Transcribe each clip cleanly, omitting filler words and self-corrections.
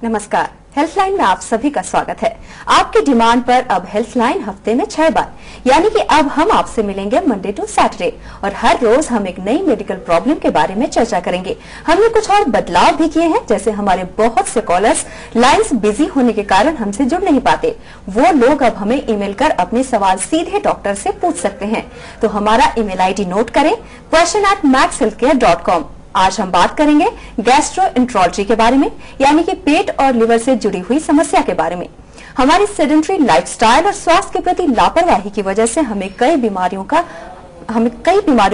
नमस्कार, हेल्थलाइन में आप सभी का स्वागत है। आपकी डिमांड पर अब हेल्थलाइन हफ्ते में 6 बार, यानी कि अब हम आपसे मिलेंगे मंडे टू सैटरडे और हर रोज हम एक नई मेडिकल प्रॉब्लम के बारे में चर्चा करेंगे। हमने कुछ और बदलाव भी किए हैं, जैसे हमारे बहुत से कॉलर्स लाइंस बिजी होने के कारण हमसे जुड़ नहीं पाते, वो लोग अब हमें ईमेल कर अपने सवाल सीधे डॉक्टर से पूछ सकते हैं। तो हमारा ईमेल आईडी नोट करें, question@maxhealthcare.com। आज हम बात करेंगे गैस्ट्रोएंट्रोलॉजी के बारे में, यानी कि पेट और लिवर से जुड़ी हुई समस्या के बारे में। हमारी सेडेंटरी लाइफस्टाइल और स्वास्थ्य के प्रति लापरवाही की वजह से हमें कई बीमारियों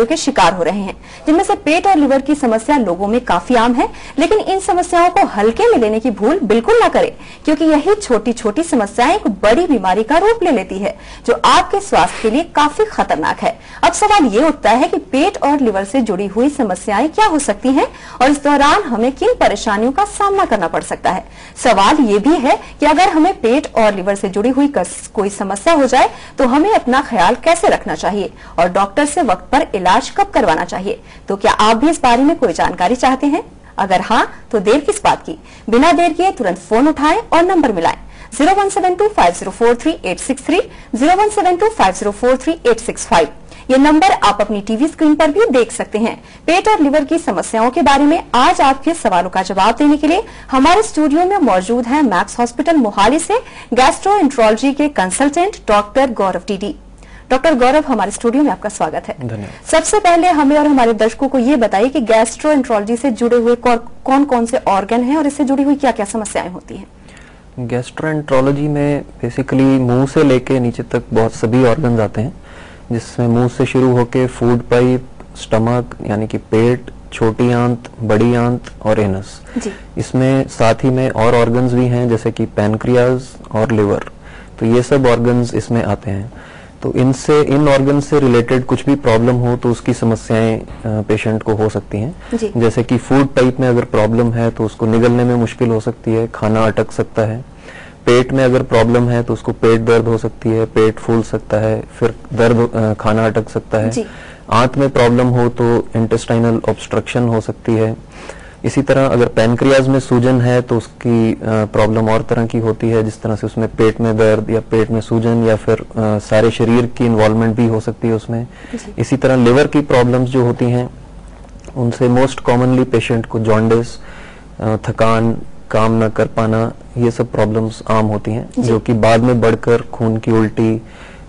के शिकार हो रहे हैं, जिनमें से पेट और लिवर की समस्या लोगों में काफी आम है। लेकिन इन समस्याओं को हल्के में लेने की भूल बिल्कुल ना करें, क्योंकि यही छोटी छोटी समस्याएं एक बड़ी बीमारी का रूप ले लेती है, जो आपके स्वास्थ्य के लिए काफी खतरनाक है। अब सवाल ये उठता है कि पेट और लिवर से जुड़ी हुई समस्याएं क्या हो सकती हैं और इस दौरान हमें किन परेशानियों का सामना करना पड़ सकता है। सवाल ये भी है कि अगर हमें पेट और लिवर से जुड़ी हुई कोई समस्या हो जाए तो हमें अपना ख्याल कैसे रखना चाहिए और डॉक्टर से वक्त पर इलाज कब करवाना चाहिए। तो क्या आप भी इस बारे में कोई जानकारी चाहते हैं? अगर हाँ, तो देर किस बात की, बिना देर किए तुरंत फोन उठाएं और नंबर मिलाएं 01725043 01725043 ये नंबर आप अपनी टीवी स्क्रीन पर भी देख सकते हैं। पेट और लिवर की समस्याओं के बारे में आज आपके सवालों का जवाब देने के लिए हमारे स्टूडियो में मौजूद हैं मैक्स हॉस्पिटल मोहाली से गैस्ट्रोएंट्रोलॉजी के कंसल्टेंट डॉक्टर गौरव टीडी। डॉक्टर गौरव, हमारे स्टूडियो में आपका स्वागत है। धन्यवाद। सबसे पहले हमें और हमारे दर्शकों को ये बताइए कि गैस्ट्रोएंट्रोलॉजी से जुड़े हुए कौन कौन से ऑर्गन हैं और इससे जुड़ी हुई क्या क्या समस्याएं होती हैं? गैस्ट्रोएंट्रोलॉजी में बेसिकली मुंह से लेके नीचे तक बहुत सभी ऑर्गन्स आते हैं, जिसमें मुंह से शुरू होके फूड पाइप, स्टमक यानी कि पेट, छोटी आंत, बड़ी आंत और एनस। इसमें साथ ही में और ऑर्गन्स भी हैं, जैसे कि पैनक्रियाज और लिवर। तो ये सब ऑर्गन्स इसमें आते हैं। तो इन ऑर्गन से रिलेटेड कुछ भी प्रॉब्लम हो तो उसकी समस्याएं पेशेंट को हो सकती हैं। जैसे कि फूड पाइप में अगर प्रॉब्लम है तो उसको निगलने में मुश्किल हो सकती है, खाना अटक सकता है। पेट में अगर प्रॉब्लम है तो उसको पेट दर्द हो सकती है, पेट फूल सकता है, फिर दर्द, खाना अटक सकता है। आंत में प्रॉब्लम हो तो इंटेस्टाइनल ऑब्स्ट्रक्शन हो सकती है। इसी तरह अगर पैनक्रियाज में सूजन है तो उसकी प्रॉब्लम और तरह की होती है, जिस तरह से उसमें पेट में दर्द या पेट में सूजन या फिर सारे शरीर की इन्वॉल्वमेंट भी हो सकती है उसमें। इसी तरह लिवर की प्रॉब्लम्स जो होती हैं उनसे मोस्ट कॉमनली पेशेंट को जॉन्डिस, थकान, काम न कर पाना, ये सब प्रॉब्लम्स आम होती हैं, जो कि बाद में बढ़कर खून की उल्टी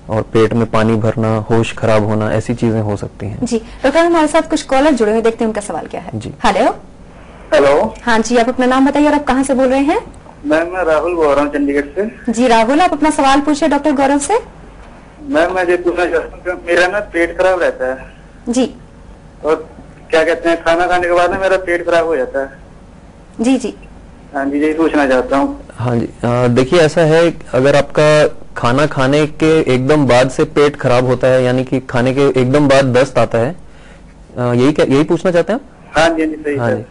और पेट में पानी भरना, होश खराब होना, ऐसी चीजें हो सकती हैं। जी डॉक्टर, हमारे साथ कुछ कॉलर जुड़े हुए, देखते हैं उनका सवाल क्या है। जी हेलो। हेलो। हाँ जी, आप अपना नाम बताइए और आप कहाँ से बोल रहे हैं? मैम मैं राहुल बोल रहा हूँ चंडीगढ़ से। जी राहुल, आप अपना सवाल पूछिए डॉक्टर गौरव से। मैम मैं ये पूछना चाहता हूँ, मेरा ना पेट खराब रहता है जी, और क्या कहते हैं, खाना खाने के बाद ना मेरा पेट खराब हो जाता है। जी जी। हाँ जी, यही पूछना चाहता हूँ। हाँ जी, देखिए ऐसा है, अगर आपका खाना खाने के एकदम बाद से पेट खराब होता है, यानी कि खाने के एकदम बाद दस्त आता है, यही पूछना चाहते हैं आप? हाँ जी, सही। हाँ जी,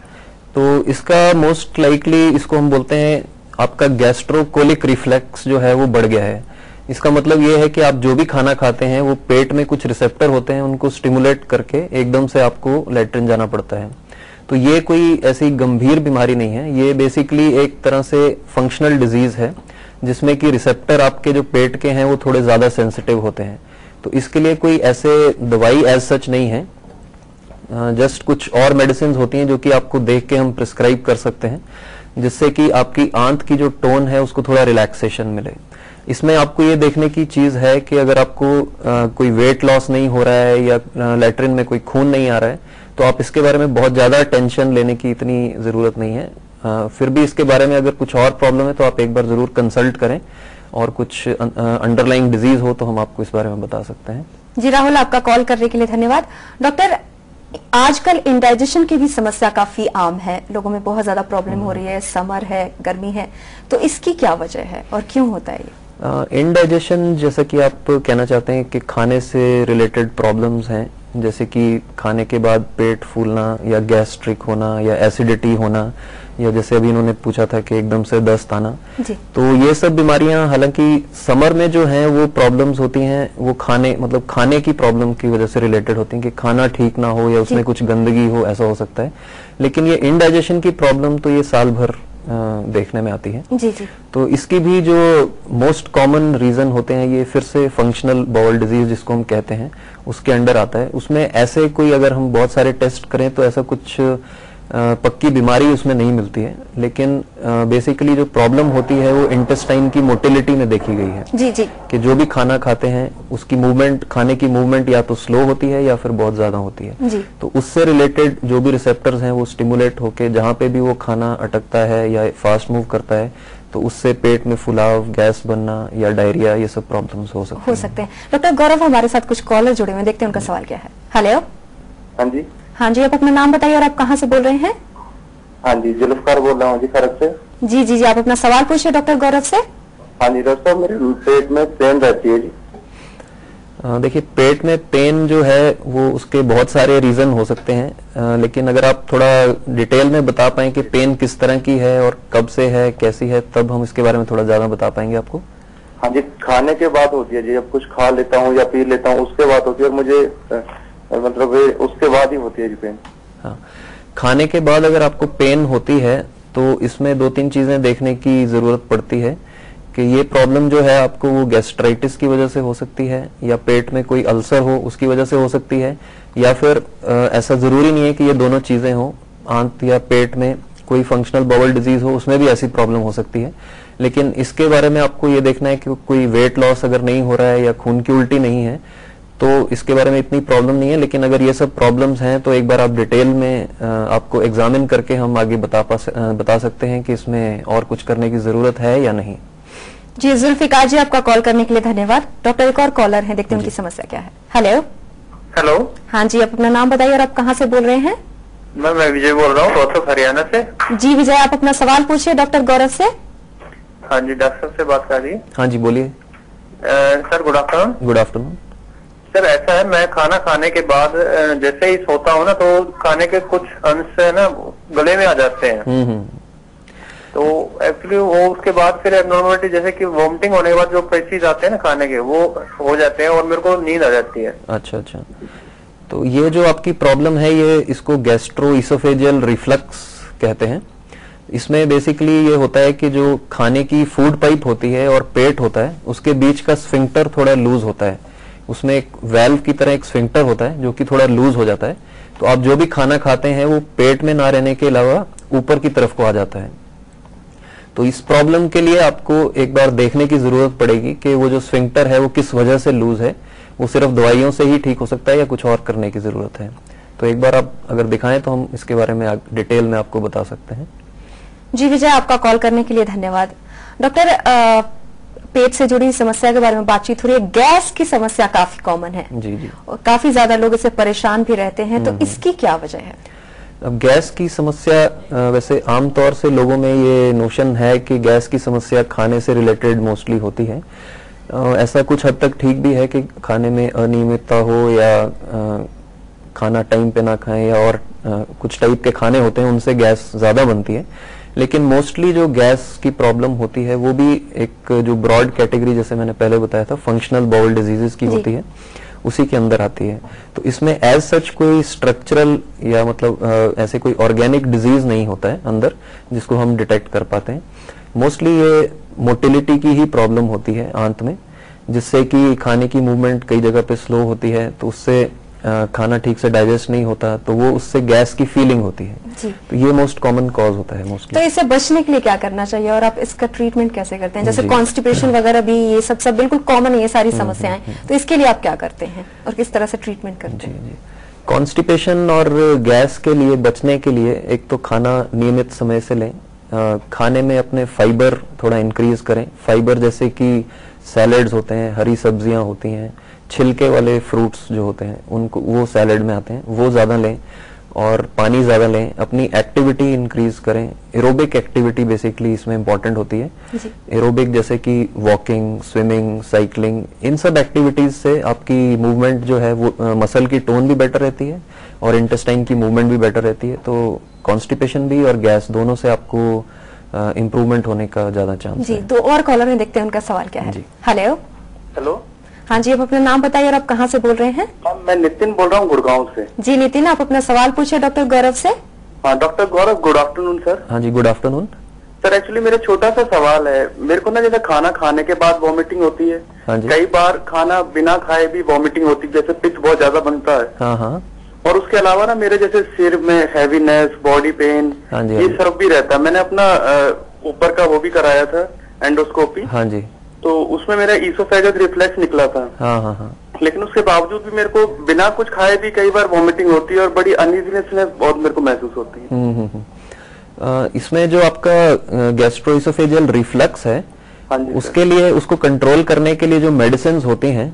तो इसका मोस्ट लाइकली इसको हम बोलते हैं आपका गैस्ट्रोकोलिक रिफ्लेक्स जो है वो बढ़ गया है। इसका मतलब ये है कि आप जो भी खाना खाते हैं वो पेट में कुछ रिसेप्टर होते हैं, उनको स्टिमुलेट करके एकदम से आपको लैट्रिन जाना पड़ता है। तो ये कोई ऐसी गंभीर बीमारी नहीं है, ये बेसिकली एक तरह से फंक्शनल डिजीज है, जिसमें कि रिसेप्टर आपके जो पेट के हैं वो थोड़े ज्यादा सेंसिटिव होते हैं। तो इसके लिए कोई ऐसे दवाई एज सच नहीं है, जस्ट कुछ और मेडिसिन होती हैं जो कि आपको देख के हम प्रिस्क्राइब कर सकते हैं, जिससे कि आपकी आंत की जो टोन है उसको थोड़ा रिलैक्सेशन मिले। इसमें आपको ये देखने की चीज है कि अगर आपको कोई वेट लॉस नहीं हो रहा है या लैट्रिन में कोई खून नहीं आ रहा है तो आप इसके बारे में बहुत ज्यादा टेंशन लेने की इतनी जरूरत नहीं है। फिर भी इसके बारे में अगर कुछ और प्रॉब्लम है तो आप एक बार जरूर कंसल्ट करें, और कुछ अंडरलाइंग डिजीज हो तो हम आपको इस बारे में बता सकते हैं। जी राहुल, आपका कॉल करने के लिए धन्यवाद। डॉक्टर, आजकल इंडाइजेशन की भी समस्या काफी आम है, लोगों में बहुत ज्यादा प्रॉब्लम हो रही है, समर है, गर्मी है, तो इसकी क्या वजह है और क्यों होता है ये? इंडाइजेशन, जैसा कि आप कहना चाहते हैं कि खाने से रिलेटेड प्रॉब्लम्स हैं, जैसे कि खाने के बाद पेट फूलना या गैस्ट्रिक होना या एसिडिटी होना, या जैसे अभी इन्होंने पूछा था कि एकदम से दस्त आना, तो ये सब बीमारियां हालांकि समर में जो हैं वो प्रॉब्लम्स होती हैं, वो खाने की प्रॉब्लम की वजह से रिलेटेड होती हैं कि खाना ठीक ना हो या उसमें कुछ गंदगी हो, ऐसा हो सकता है। लेकिन ये इंडाइजेशन की प्रॉब्लम तो ये साल भर देखने में आती है। जी जी। तो इसकी भी जो मोस्ट कॉमन रीजन होते हैं ये फिर से फंक्शनल बाउल डिजीज जिसको हम कहते हैं उसके अंडर आता है। उसमें ऐसे कोई अगर हम बहुत सारे टेस्ट करें तो ऐसा कुछ पक्की बीमारी उसमें नहीं मिलती है, लेकिन बेसिकली जो प्रॉब्लम होती है वो इंटेस्टाइन की मोटिलिटी में देखी गई है। जी जी। कि जो भी खाना खाते हैं उसकी मूवमेंट, खाने की मूवमेंट या तो स्लो होती है या फिर बहुत ज्यादा होती है। जी। तो उससे रिलेटेड जो भी रिसेप्टर्स हैं वो स्टिमुलेट होके जहां पे भी वो खाना अटकता है या फास्ट मूव करता है तो उससे पेट में फुलाव, गैस बनना या डायरिया, ये सब प्रॉब्लम्स हो सकते हैं। डॉक्टर गौरव, हमारे साथ कुछ कॉलर जुड़े हुए, देखते हैं उनका सवाल क्या है। हेलो। हाँ जी। हाँ जी, आप अपना नाम बताइए और आप कहाँ से बोल रहे हैं? हाँ जी, जुल्फकार बोल रहा हूँ जी, खरग से। जी जी जी, आप अपना सवाल पूछिए डॉक्टर गौरव से। हाँ जी डॉक्टर साहब, मेरे पेट में पेन रहती है जी। देखिए, पेट में पेन जो है वो उसके बहुत सारे रीजन हो सकते हैं, लेकिन अगर आप थोड़ा डिटेल में बता पाएं कि पेन किस तरह की है और कब से है, कैसी है, तब हम इसके बारे में थोड़ा ज्यादा बता पाएंगे आपको। हाँ जी, खाने के बाद होती है जी, जब कुछ खा लेता हूँ या पी लेता हूँ उसके बाद होती है, और मुझे मतलब उसके बाद ही होती है जी पेन। हाँ, खाने के बाद अगर आपको पेन होती है तो इसमें दो तीन चीजें देखने की जरूरत पड़ती है कि ये प्रॉब्लम जो है आपको वो गैस्ट्राइटिस की वजह से हो सकती है या पेट में कोई अल्सर हो उसकी वजह से हो सकती है, या फिर ऐसा जरूरी नहीं है कि ये दोनों चीजें हो। आंत या पेट में कोई फंक्शनल बाउल डिजीज हो उसमें भी ऐसी प्रॉब्लम हो सकती है। लेकिन इसके बारे में आपको ये देखना है कि कोई वेट लॉस अगर नहीं हो रहा है या खून की उल्टी नहीं है तो इसके बारे में इतनी प्रॉब्लम नहीं है। लेकिन अगर ये सब प्रॉब्लम्स हैं तो एक बार आप डिटेल में आपको एग्जामिन करके हम आगे बता सकते हैं कि इसमें और कुछ करने की जरूरत है या नहीं। जी जुल्फिकार जी, आपका कॉल करने के लिए धन्यवाद। डॉक्टर, एक और कॉलर है, देखते हैं उनकी समस्या क्या है। हेलो। हेलो। हाँ जी, आप अपना नाम बताइए और आप कहाँ से बोल रहे हैं? मैं विजय बोल रहा हूँ, रोहतक हरियाणा से। जी विजय, आप अपना सवाल पूछिए डॉक्टर गौरव से। हाँ जी, डॉक्टर से बात कर रही है। हाँ जी, बोलिए। Sir good afternoon. Good afternoon. Sir ऐसा है, मैं खाना खाने के बाद जैसे ही सोता हूँ ना तो खाने के कुछ अंश है ना गले में आ जाते हैं। तो एक्चुअली वो उसके बाद फिर एबनॉर्मलिटी जैसे कि वॉमिटिंग होने के बाद जो पैसेज आते हैं ना खाने के वो हो जाते हैं और मेरे को नींद आ जाती है। अच्छा अच्छा, तो ये जो आपकी प्रॉब्लम है ये इसको गैस्ट्रोइसोफेजियल रिफ्लक्स कहते हैं। इसमें बेसिकली ये होता है कि जो खाने की फूड पाइप होती है और पेट होता है उसके बीच का स्फिंक्टर थोड़ा लूज होता है। उसमें एक वेल्व की तरह एक स्फिंक्टर होता है जो कि थोड़ा लूज हो जाता है। तो आप जो भी खाना खाते हैं वो पेट में ना रहने के अलावा ऊपर की तरफ को आ जाता है। तो इस प्रॉब्लम के लिए आपको एक बार देखने की जरूरत पड़ेगी कि वो जो स्फिंक्टर है वो किस वजह से लूज है। वो सिर्फ दवाइयों से ही ठीक हो सकता है या कुछ और करने की जरूरत है। तो एक बार आप अगर दिखाएं तो हम इसके बारे में डिटेल में आपको बता सकते हैं। जी विजय, आपका कॉल करने के लिए धन्यवाद। डॉक्टर, पेट से जुड़ी समस्या के बारे में बातचीत हो रही है। गैस की समस्या काफी कॉमन है। जी जी। और काफी ज्यादा लोग इससे परेशान भी रहते हैं, तो इसकी क्या वजह है? अब गैस की समस्या वैसे आमतौर से लोगों में ये नोशन है कि गैस की समस्या खाने से रिलेटेड मोस्टली होती है। ऐसा कुछ हद तक ठीक भी है कि खाने में अनियमितता हो या खाना टाइम पे ना खाएं या और कुछ टाइप के खाने होते हैं उनसे गैस ज्यादा बनती है। लेकिन मोस्टली जो गैस की प्रॉब्लम होती है वो भी एक जो ब्रॉड कैटेगरी जैसे मैंने पहले बताया था फंक्शनल बाउल डिजीजेस की होती है, उसी के अंदर आती है। तो इसमें एज सच कोई स्ट्रक्चरल या मतलब ऐसे कोई ऑर्गेनिक डिजीज नहीं होता है अंदर जिसको हम डिटेक्ट कर पाते हैं। मोस्टली ये मोटिलिटी की ही प्रॉब्लम होती है आंत में, जिससे कि खाने की मूवमेंट कई जगह पे स्लो होती है, तो उससे खाना ठीक से डाइजेस्ट नहीं होता, तो वो उससे गैस की फीलिंग होती है। जी। तो ये मोस्ट कॉमन कॉज होता है मोस्टली। तो इससे बचने के लिए क्या करना चाहिए और आप इसका ट्रीटमेंट कैसे करते हैं? जैसे कॉन्स्टिपेशन वगैरह भी ये सब बिल्कुल कॉमन है ये सारी समस्याएं, तो इसके लिए आप क्या करते हैं और किस तरह से ट्रीटमेंट करते हैं? जी, कॉन्स्टिपेशन और गैस के लिए बचने के लिए एक तो खाना नियमित समय से लें। खाने में अपने फाइबर थोड़ा इंक्रीज करें। फाइबर जैसे कि सैलेड्स होते हैं, हरी सब्जियां होती हैं, छिलके वाले फ्रूट्स जो होते हैं उनको वो सैलेड में आते हैं, वो ज्यादा लें और पानी ज्यादा लें। अपनी एक्टिविटी इंक्रीज करें। एरोबिक एक्टिविटी बेसिकली इसमें इंपॉर्टेंट होती है। एरोबिक जैसे कि वॉकिंग, स्विमिंग, साइकिलिंग, इन सब एक्टिविटीज से आपकी मूवमेंट जो है वो मसल की टोन भी बेटर रहती है और इंटेस्टाइन की मूवमेंट भी बेटर रहती है। तो कॉन्स्टिपेशन भी और गैस दोनों से आपको इम्प्रूवमेंट होने का ज्यादा चांस है। तो और कॉलर में देखते हैं उनका सवाल क्या है। हेलो। हेलो। हाँ जी, आप अपना नाम बताइए और आप कहाँ से बोल रहे हैं? मैं नितिन बोल रहा हूँ गुड़गांव से। जी नितिन, आप अपना सवाल पूछिए डॉक्टर गौरव से। हाँ डॉक्टर गौरव, गुड आफ्टरनून सर। हाँ जी, गुड आफ्टरनून। सर एक्चुअली मेरा छोटा सा सवाल है, मेरे को ना जैसे खाना खाने के बाद वॉमिटिंग होती है, हाँ जी। कई बार खाना बिना खाए भी वॉमिटिंग होती है, जैसे पित्त बहुत ज्यादा बनता है। हाँ हाँ। और उसके अलावा ना मेरे जैसे सिर में हैवीनेस, बॉडी पेन, हाँ जी, ये सब भी रहता है। मैंने अपना ऊपर का वो भी कराया था, एंडोस्कोपी। हाँ जी। तो उसमें मेरा ईसोफेगस रिफ्लेक्स निकला था। हाँ हाँ हाँ। लेकिन उसके बावजूद भी मेरे को बिना कुछ खाए भी कई बार वॉमिटिंग होती है और बड़ी अनइजीनेस बहुत मेरे को महसूस होती है। इसमें जो आपका गैस्ट्रोइसोफेजियल रिफ्लक्स है, हाँ जी उसके लिए, उसको कंट्रोल करने के लिए जो मेडिसिन होती हैं,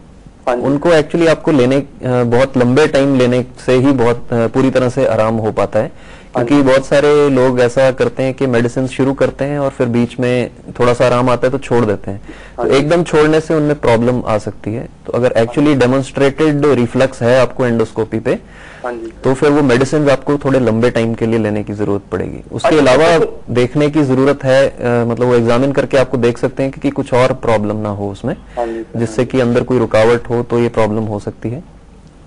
हाँ जी। उनको एक्चुअली आपको लेने बहुत लंबे टाइम लेने से ही बहुत पूरी तरह से आराम हो पाता है। क्योंकि बहुत सारे लोग ऐसा करते हैं कि मेडिसिन शुरू करते हैं और फिर बीच में थोड़ा सा आराम आता है तो छोड़ देते हैं, तो एकदम छोड़ने से उनमें प्रॉब्लम आ सकती है। तो अगर एक्चुअली डेमोन्स्ट्रेटेड रिफ्लक्स है आपको एंडोस्कोपी पे, तो फिर वो मेडिसिन आपको थोड़े लंबे टाइम के लिए लेने की जरूरत पड़ेगी। उसके अलावा देखने की जरूरत है, मतलब वो एग्जामिन करके आपको देख सकते हैं कि कुछ और प्रॉब्लम ना हो उसमें, जिससे कि अंदर कोई रुकावट हो तो ये प्रॉब्लम हो सकती है।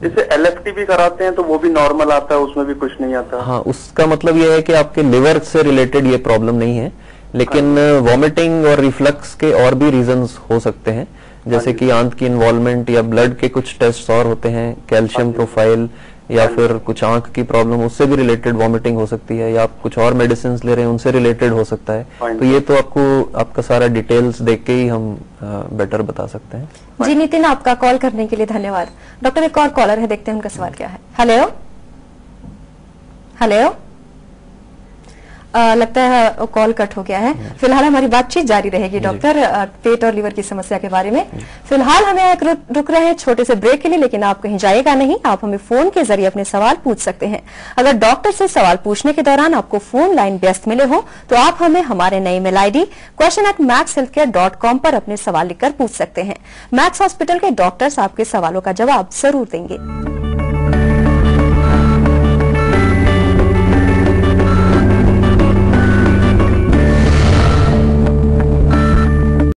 जैसे एलएफटी भी कराते हैं तो वो भी नॉर्मल आता है, उसमें भी कुछ नहीं आता। हाँ, उसका मतलब ये है कि आपके लिवर से रिलेटेड ये प्रॉब्लम नहीं है, लेकिन वॉमिटिंग और रिफ्लक्स के और भी रीजंस हो सकते हैं, जैसे कि आंत की इन्वॉल्वमेंट या ब्लड के कुछ टेस्ट और होते हैं, कैल्शियम प्रोफाइल या फिर कुछ आंख की प्रॉब्लम, उससे भी रिलेटेड वॉमिटिंग हो सकती है, या आप कुछ और मेडिसिन ले रहे हैं उनसे रिलेटेड हो सकता है। तो ये तो आपको आपका सारा डिटेल्स देख के ही हम बेटर बता सकते हैं। जी नितिन, आपका कॉल करने के लिए धन्यवाद। डॉक्टर, एक और कॉलर है, देखते हैं उनका सवाल क्या है। हेलो हेलो, लगता है कॉल कट हो गया है। फिलहाल हमारी बातचीत जारी रहेगी डॉक्टर, पेट और लीवर की समस्या के बारे में। फिलहाल हमें एक रुक रहे हैं छोटे से ब्रेक के लिए, लेकिन आप कहीं जाएगा नहीं, आप हमें फोन के जरिए अपने सवाल पूछ सकते हैं। अगर डॉक्टर से सवाल पूछने के दौरान आपको फोन लाइन व्यस्त मिले हो तो आप हमें हमारे नई ईमेल ID question@maxhealthcare.com पर अपने सवाल लिखकर पूछ सकते हैं। मैक्स हॉस्पिटल के डॉक्टर्स आपके सवालों का जवाब जरूर देंगे।